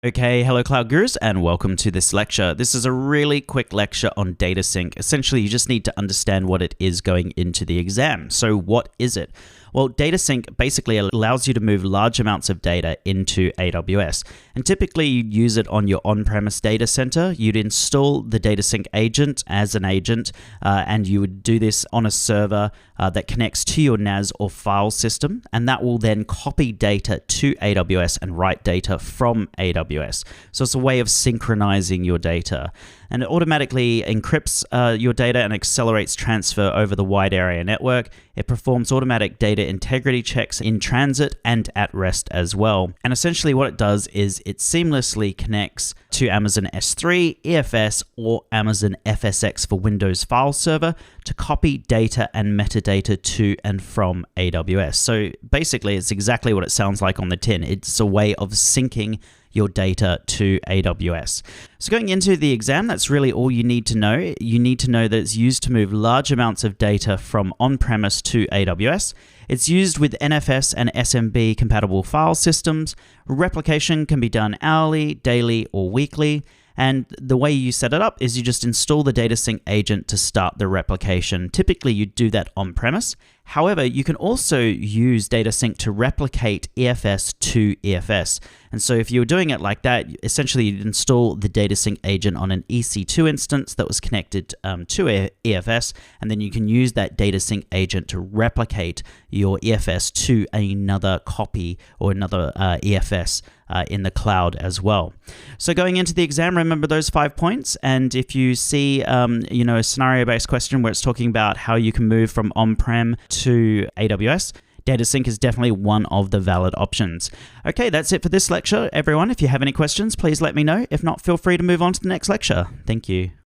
Okay, hello Cloud Gurus and welcome to this lecture. This is a really quick lecture on DataSync. Essentially, you just need to understand what it is going into the exam. So what is it? Well, DataSync basically allows you to move large amounts of data into AWS. And typically you'd use it on your on-premise data center. You'd install the DataSync agent as an agent, and you would do this on a server that connects to your NAS or file system. And that will then copy data to AWS and write data from AWS. So it's a way of synchronizing your data. And it automatically encrypts your data and accelerates transfer over the wide area network. It performs automatic data integrity checks in transit and at rest as well. And essentially what it does is it seamlessly connects to Amazon S3, EFS, or Amazon FSx for Windows file server to copy data and metadata to and from AWS. So basically it's exactly what it sounds like on the tin. It's a way of syncing your data to AWS. So going into the exam, that's really all you need to know. You need to know that it's used to move large amounts of data from on-premise to AWS. It's used with NFS and SMB compatible file systems. Replication can be done hourly, daily, or weekly. And the way you set it up is you just install the DataSync agent to start the replication. Typically, you do that on-premise. However, you can also use DataSync to replicate EFS to EFS. And so if you were doing it like that, essentially you'd install the DataSync agent on an EC2 instance that was connected to EFS, and then you can use that DataSync agent to replicate your EFS to another copy or another EFS in the cloud as well. So going into the exam, remember those 5 points. And if you see, a scenario-based question where it's talking about how you can move from on-prem to AWS, DataSync is definitely one of the valid options. Okay, that's it for this lecture, everyone. If you have any questions, please let me know. If not, feel free to move on to the next lecture. Thank you.